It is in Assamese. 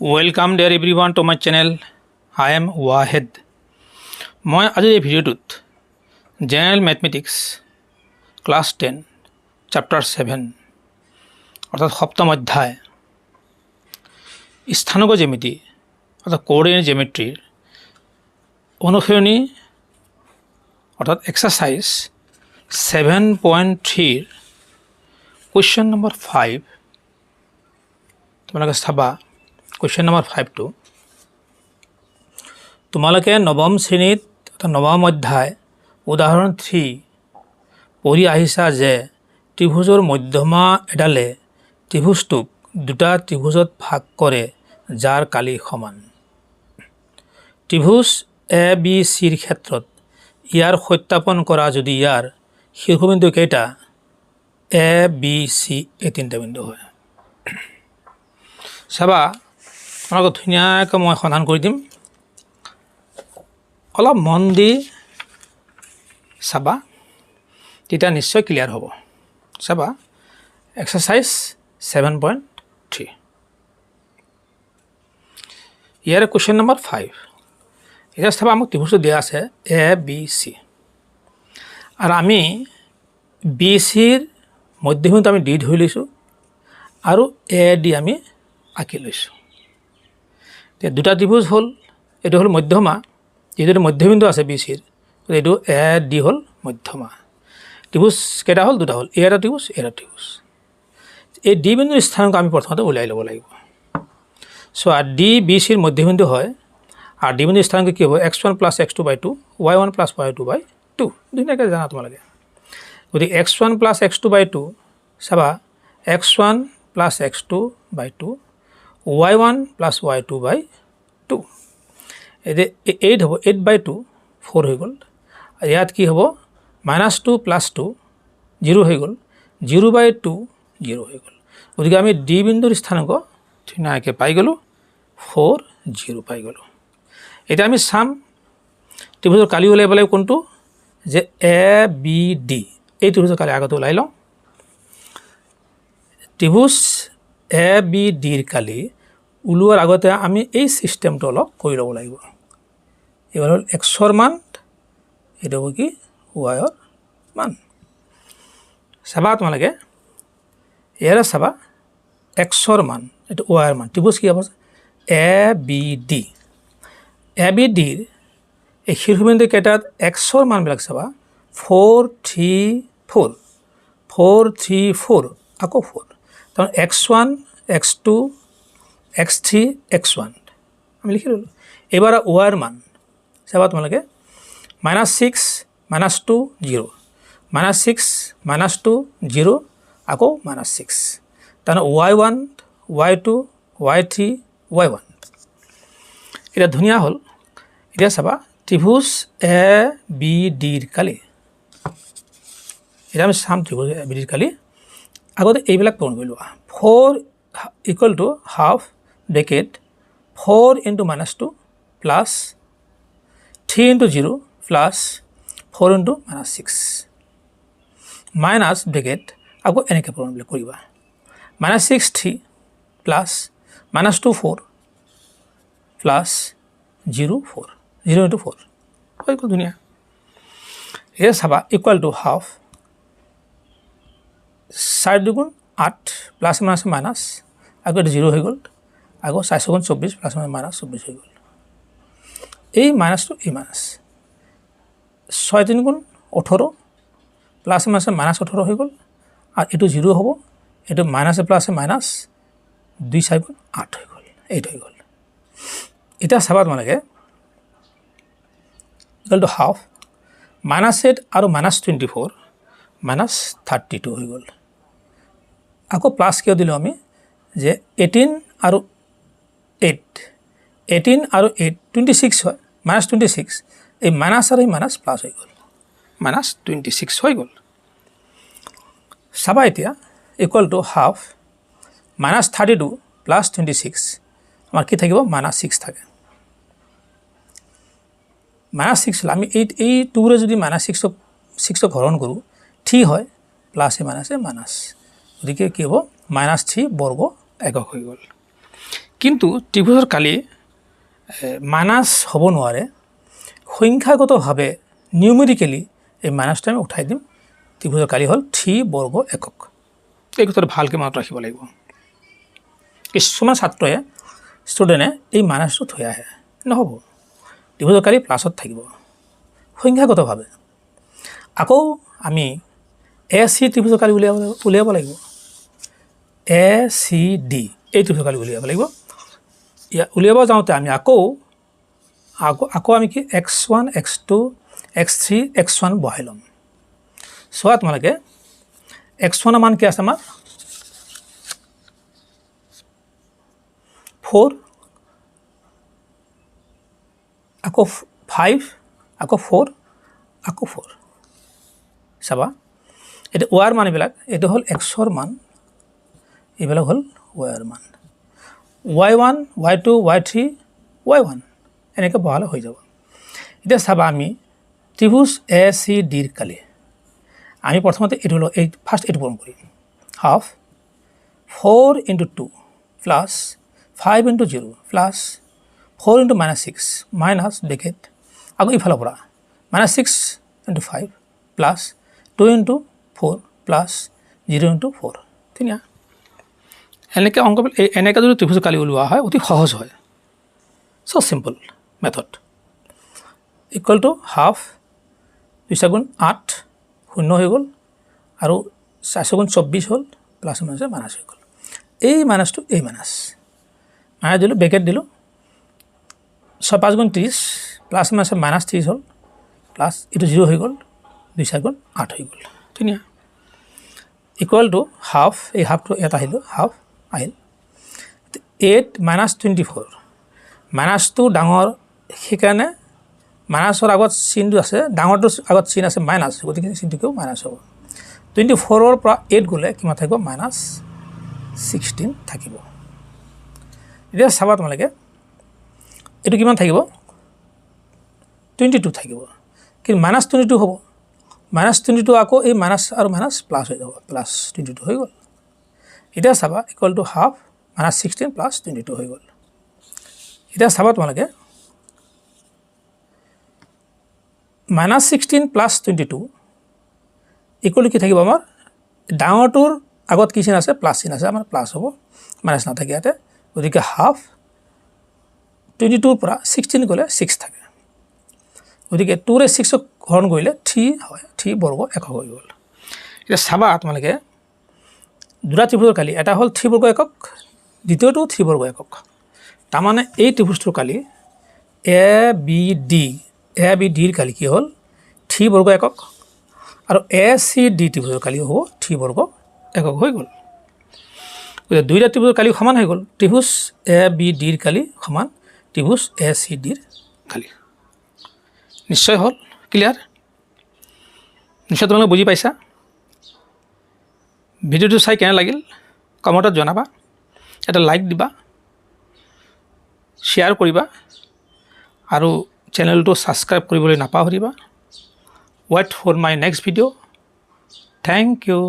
Welcome dear everyone to my channel. I am Wahed. মই আজি এই ভিডিঅ'টোত জেনেৰেল মেথমেটিক্স ক্লাছ 10 চেপ্টাৰ 7 অৰ্থাৎ সপ্তম অধ্যায় স্থানক জ্যামিতি অৰ্থাৎ কোঅৰ্ডিনেট জ্যামিতিৰ অনুশীলনী অৰ্থাৎ এক্সাৰসাইজ 7.3 কুৱেশ্যন নম্বৰ 5 তোমালোকে চাবা। কুৱেশ্যন নম্বৰ 5টো তোমালোকে নৱম শ্ৰেণীত নৱম অধ্যায় উদাহৰণ 3 পঢ়ি আহিছা যে ত্ৰিভুজৰ মধ্যমা এডালে ত্ৰিভুজটোক দুটা ত্ৰিভুজত ভাগ কৰে যাৰ কালি সমান। ত্ৰিভুজ এ বি চিৰ ক্ষেত্ৰত ইয়াৰ সত্যাপন কৰা যদি ইয়াৰ শীৰ্ষবিন্দু কেইটা এ বি চি এই তিনিটা বিন্দু হয়। চাবা আপোনালোকক ধুনীয়াকৈ মই সন্ধান কৰি দিম, অলপ মন দি চাবা, তেতিয়া নিশ্চয় ক্লিয়াৰ হ'ব। চাবা এক্সাৰসাইজ 7.3 ইয়াৰে কুৱেশ্যন নম্বৰ 5। এতিয়া চাবা আমাক ত্ৰিভুজটো দিয়া আছে এ বি চি, আৰু আমি বি চিৰ মধ্যবিন্দু আমি ডি ধৰি লৈছোঁ আৰু এ ডি আমি আঁকি লৈছোঁ। এতিয়া দুটা ত্ৰিভুজ হ'ল, এইটো হ'ল মধ্যমা, যিহেতু মধ্যবিন্দু আছে বি চিৰ, এইটো এ ডি হ'ল মধ্যমা। ত্ৰিভুজ কেইটা হ'ল? দুটা হ'ল, এ এটা ত্ৰিভুজ, এ এটা ত্ৰিভুজ। এই ডি বিন্দুৰ স্থানক আমি প্ৰথমতে উলিয়াই ল'ব লাগিব। চ' ডি বি চিৰ মধ্যবিন্দু হয়, আৰু ডি বিন্দুৰ স্থানক কি হ'ব? x1 + x2/2 y1 + y2/2 ধুনীয়াকৈ জানা তোমালোকে। গতিকে x1 + x2/2 চাবা x1 + x2/2 y1 + y2/2 এতিয়া 8 হ'ব, 8/2 4 হৈ গ'ল। আৰু ইয়াত কি হ'ব? -2 + 2 0 হৈ গ'ল, 0/2 0 হৈ গ'ল। গতিকে আমি ডি বিন্দুৰ স্থানাংক ধুনীয়াকৈ পাই গ'লোঁ, 4 0 পাই গ'লোঁ। এতিয়া আমি চাম ত্ৰিভুজৰ কালি ওলাব লাগিব কোনটো? যে এ বি ডি, এই ত্ৰিভুজৰ কালি আগতে ওলাই লওঁ। ত্ৰিভুজ এ বি ডিৰ কালি ওলোৱাৰ আগতে আমি এই ছিষ্টেমটো অলপ কৰি ল'ব লাগিব। এবাৰ হ'ল এক্সৰ মান, এইটো হ'ব কি? ৱাইৰ মান। চাবা তোমালোকে ইয়াৰে চাবা এক্সৰ মান, এইটো ৱাইৰ মান। ত্ৰিভুজ কি হ'ব? A B D. A B ডিৰ এই শীৰ্ষবিন্দু কেইটাত এক্সৰ মানবিলাক চাবা 4 3 4 4 3 4 আকৌ 4, তাৰমানে x1 x2 x3 x1 আমি লিখি ল'লোঁ। এইবাৰ ৱাইৰ মান চাবা তোমালোকে -6 -2 0 -6 -2 0 আকৌ -6, তাৰমানে y1 y2 y3 y1। এতিয়া ধুনীয়া হ'ল। এতিয়া চাবা ত্ৰিভুজ এ বি ডিৰ কালি, এতিয়া আমি চাম ত্ৰিভুজ এ বি ডিৰ কালি। আগতে এইবিলাক পূৰণ কৰি লোৱা। 4 = half bracket 4 × -2 plus 3 × 0 plus 4 × -6 minus bracket আকৌ এনেকৈ পূৰণ কৰিবা। -6 3 প্লাছ -2 4 প্লাছ 0 4 0 × 4 হৈ গ'ল। ধুনীয়া। এই চাবা = হাফ 4 × 2 = 8 প্লাছ মাইনাছ আকৌ এইটো 0 হৈ গ'ল, আকৌ 4 × 24 প্লাছ মাইনাছ 24 হৈ গ'ল। এই মাইনাছটো এই মাইনাছ 6 × 3 = 18 প্লাছ মাইনাছ 18 হৈ গ'ল, আৰু এইটো 0 হ'ব, এইটো মাইনাছ প্লাছ মাইনাছ 2 4 × 8 হৈ গ'ল, 8 হৈ গ'ল। এতিয়া চাবা তোমালোকে = হাফ -8 আৰু -24 -32 হৈ গ'ল। আকৌ প্লাছ কিয় দিলোঁ আমি? যে 18 আৰু 8 18 আৰু 8 26 হয়, -26, এই মাইনাছ আৰু এই মাইনাছ প্লাছ হৈ গ'ল, -26 হৈ গ'ল। চাবা এতিয়া = হাফ -32 প্লাছ 26 আমাৰ কি থাকিব? -6 থাকে। -6 আমি এই 2ৰে যদি -6ক হৰণ কৰোঁ 3 হয়, প্লাছ মাইনাছ মাইনাছ, গতিকে কি হ'ব? -3 বৰ্গ একক হৈ গ'ল। কিন্তু ত্ৰিভুজৰ কালি মাইনাছ হ'ব নোৱাৰে সংখ্যাগতভাৱে নিউমেৰিকেলি এই মাইনাছটো আমি উঠাই দিম ত্ৰিভুজৰ কালি হ'ল 3 বৰ্গ একক এই কথাটো ভালকৈ মনত ৰাখিব লাগিব কিছুমান ছাত্ৰই ষ্টুডেণ্টে এই মাইনাছটো থৈ আহে নহ'ব ত্ৰিভুজৰ কালি প্লাছত থাকিব সংখ্যাগতভাৱে আকৌ আমি এ চি ত্ৰিভুজৰ কালি উলিয়াব লাগিব এ চি ডি এই ত্ৰিভুজৰ কালি উলিয়াব লাগিব উলিয়াব যাওঁতে আমি আকৌ আমি কি x1 x2 x3 x1 বহাই ল'ম চোৱা তোমালোকে x1 মান কি আছে আমাৰ 4 আকৌ 5 আকৌ 4 আকৌ 4 চাবা এটা ওয়াৰ মান এইবিলাক এটা হল xৰ মান এইবিলাক হল ওয়ার মান y1 y2 y3 y1 এনেকৈ বহালে হৈ যাব এটা চাবা আমি ত্রিভুজ এ সি ডিৰ কালি আমি প্ৰথমতে এটো হলো এই ফাৰ্স্ট এটো পূৰণ কৰিম half 4 * 2 plus 5 * 0 plus 4 * -6 minus bracket আকৌ ইফালৰ পৰা -6 * 5 প্লাস 2 * 4 প্লাস 0 * 4 ধুনীয়া এনেকৈ অংক এনেকৈ যদি ত্ৰিভুজ কালি ওলোৱা হয় অতি সহজ হয় so simple method equal to half 2 * 8 শূন্য হৈ গ'ল আৰু 4 * 24 হ'ল প্লাস মাইনাস হৈ গ'ল এই মাইনাসটো এই মাইনাস দিলোঁ ব্ৰেকেট দিলোঁ 6 * 5 = 30 প্লাস মাইনাস -30 হ'ল প্লাস এটো 0 হৈ গ'ল 2 * 4 = 8 হৈ গ'ল ধুনীয়া ইকুয়াল টু হাফ এই হাফটো এটা আহিল হাফ আহিল 8 - 24 মাইনাসটো ডাঙৰ সেইকাৰণে মাইনাসৰ আগত চিনটো আছে ডাঙৰটোৰ আগত চিন আছে মাইনাস গতিকে চিনটোও মাইনাস হ'ব 24ৰ পৰা 8 গ'লে কিমান থাকিব -16 থাকিব এতিয়া চাবা তোমালোকে এটো কিমান থাকিব 22 থাকিব কিন্তু -22 হ'ব -22 আকৌ এই মাইনাস আৰু মাইনাস প্লাস হৈ যাব প্লাস 22 হৈ গ'ল এতিয়া চাবা ইকুয়াল টু হাফ -16 প্লাস 22 হৈ গ'ল এতিয়া চাবা তোমালোকে -16 প্লাস 22 ইকুয়াল কি থাকিব আমাৰ ডাঙৰটোৰ আগত কি চিন আছে প্লাস চিন আছে আমাৰ প্লাস হ'ব মাইনাস নাথাকে ইয়াতে গতিকে হাফ 22 পৰা 16 গ'লে 6 থাকে গতিকে 2 ৰে 6 হৰণ কৰিলে 3 হয় 3 বৰ্গ একক হৈ গ'ল এটা চাবা তোমালোকে দুটা ত্ৰিভুজৰ কালি এটা হল 3 বৰ্গ একক দ্বিতীয়টো 3 বৰ্গ একক তাৰমানে এই ত্ৰিভুজটোৰ কালি এ বি ডিৰ কালি কি হল 3 বৰ্গ একক আৰু এ চি ডি ত্ৰিভুজৰ কালি হ'ব 3 বৰ্গ একক হৈ গ'ল দুইটা ত্ৰিভুজৰ কালি সমান হৈ গ'ল ত্ৰিভুজ এ বি ডিৰ কালি সমান ত্ৰিভুজ এ চি ডিৰ কালি নিশ্চয় হল ক্লিয়াৰ নিশ্চয় তোমালোকে বুজি পাইছা ভিডিওটো চাই কেনে লাগিল কমেণ্টত জনাবা এটা লাইক দিবা শ্বেয়াৰ কৰিবা আৰু চেনেলটো সাবস্ক্ৰাইব কৰিবলৈ নাপাহৰিবা wait for my next video' thank U